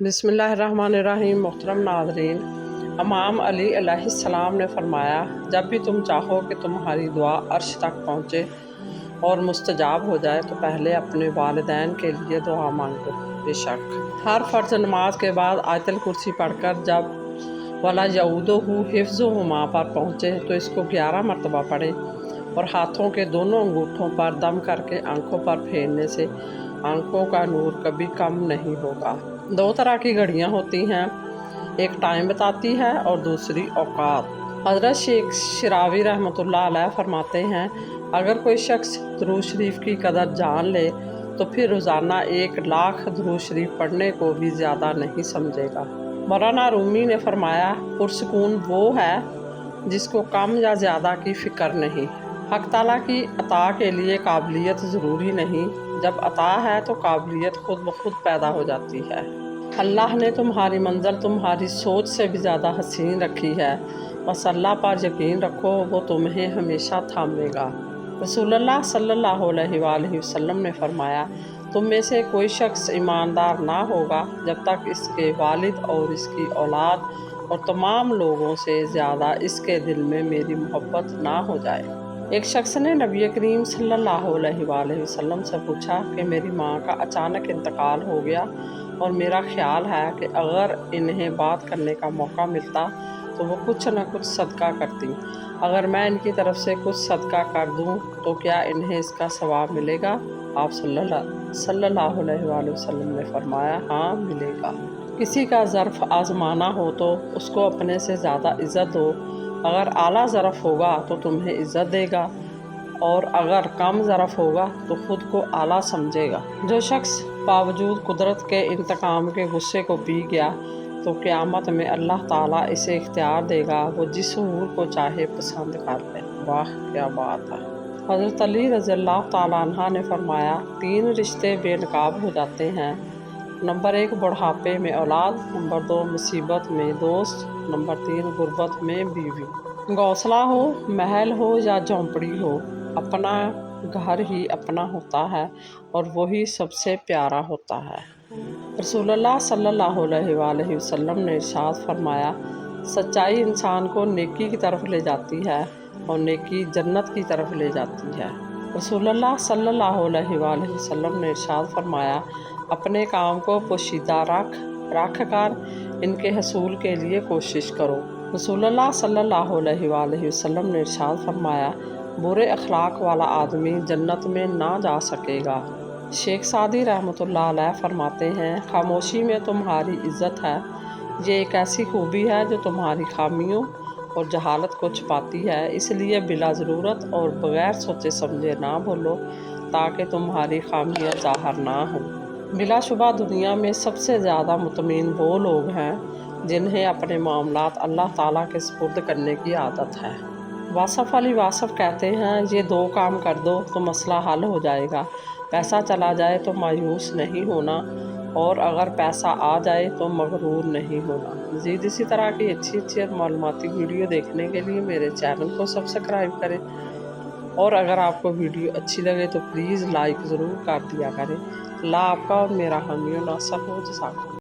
बिस्मिल्लाहिर्रहमानिर्रहीम। मोहतरम नाज़रीन, इमाम अली अलैहिस्सलाम ने फरमाया, जब भी तुम चाहो कि तुम्हारी दुआ अर्श तक पहुँचे और मुस्तजाब हो जाए तो पहले अपने वालिदैन के लिए दुआ मांगो। बेशक हर फ़र्ज़ नमाज के बाद आयतल कुर्सी पढ़कर जब वला यऊदुहु हिफ्ज़ुहुमा पर पहुँचे तो इसको 11 मरतबा पढ़ें और हाथों के दोनों अंगूठों पर दम करके आँखों पर फेरने से आँखों का नूर कभी कम नहीं होगा। 2 तरह की घड़ियाँ होती हैं, एक टाइम बताती है और दूसरी औकात। हज़रत शेख शिरावी रहमतुल्लाह अलैह फरमाते हैं, अगर कोई शख्स दुरूद शरीफ की कदर जान ले तो फिर रोज़ाना 1,00,000 दुरूद शरीफ पढ़ने को भी ज़्यादा नहीं समझेगा। मौलाना रूमी ने फरमाया, पुरसकून वो है जिसको कम या ज़्यादा की फ़िक्र नहीं। हक़ ताला की अता के लिए काबिलियत ज़रूरी नहीं, जब अता है तो काबिलियत खुद ब खुद पैदा हो जाती है। अल्लाह ने तुम्हारी मंज़िल तुम्हारी सोच से भी ज़्यादा हसीन रखी है। बस अल्लाह पर यकीन रखो, वो तुम्हें हमेशा थामेगा। रसूलुल्लाह सल्लल्लाहु अलैहि वसल्लम ने फरमाया, तुम में से कोई शख्स ईमानदार ना होगा जब तक इसके वालिद और इसकी औलाद और तमाम लोगों से ज़्यादा इसके दिल में मेरी मोहब्बत ना हो जाए। एक शख्स ने नबी करीम सल्लल्लाहु अलैहि वसल्लम से पूछा कि मेरी माँ का अचानक इंतकाल हो गया और मेरा ख्याल है कि अगर इन्हें बात करने का मौका मिलता तो वो कुछ न कुछ सदका करती। अगर मैं इनकी तरफ से कुछ सदका कर दूं तो क्या इन्हें इसका सवाब मिलेगा? आप सल्लल्लाहु अलैहि वसल्लम ने फरमाया, हाँ मिलेगा। किसी का ज़र्फ़ आज़माना हो तो उसको अपने से ज़्यादा इज़्ज़त दो। अगर आला ज़रफ़ होगा तो तुम्हें इज़्ज़त देगा और अगर कम ज़रफ़ होगा तो ख़ुद को आला समझेगा। जो शख्स बावजूद कुदरत के इंतकाम के गुस्से को पी गया तो क़यामत में अल्लाह ताला इसे इख्तियार देगा, वो जिस हूर को चाहे पसंद कर ले। वाह क्या बात है। हज़रत अली रज़ियल्लाहु ताला अन्हा ने फरमाया, 3 रिश्ते बेनकाब हो जाते हैं। नंबर 1 बुढ़ापे में औलाद, नंबर 2 मुसीबत में दोस्त, नंबर 3 गुर्बत में बीवी। घोंसला हो, महल हो या झोंपड़ी हो, अपना घर ही अपना होता है और वही सबसे प्यारा होता है। रसूलुल्लाह सल्लल्लाहु अलैहि वसल्लम ने इरशाद फरमाया, सच्चाई इंसान को नेकी की तरफ ले जाती है और नेकी जन्नत की तरफ ले जाती है। रसूलुल्लाह सल्लल्लाहु अलैहि वसल्लम ने इरशाद फरमाया, अपने काम को पोशीदा रख कर इनके हसूल के लिए कोशिश करो। रसूलुल्लाह सल्लल्लाहु अलैहि वसल्लम ने इरशाद फरमाया, बुरे अखलाक वाला आदमी जन्नत में ना जा सकेगा। शेख सादी रहमतुल्लाह अलैह फरमाते हैं, खामोशी में तुम्हारी इज़्ज़त है। ये एक ऐसी खूबी है जो तुम्हारी खामियों और जहालत को छुपाती है, इसलिए बिला ज़रूरत और बग़ैर सोचे समझे ना बोलो ताकि तुम्हारी खामियाँ ज़ाहिर ना हों। बिलाशुबा दुनिया में सबसे ज़्यादा मुतमईन वो लोग हैं जिन्हें अपने मामलात अल्लाह ताला के सुपुर्द करने की आदत है। वासफ़ अली वासफ़ कहते हैं, ये 2 काम कर दो तो मसला हल हो जाएगा। पैसा चला जाए तो मायूस नहीं होना और अगर पैसा आ जाए तो मगरूर नहीं होना। मज़ीद इसी तरह की अच्छी और मालूमाती वीडियो देखने के लिए मेरे चैनल को सब्सक्राइब करें और अगर आपको वीडियो अच्छी लगे तो प्लीज़ लाइक ज़रूर कर दिया करें। अल्लाह आपका और मेरा हामी और नासर हो। जज़ाकल्लाह।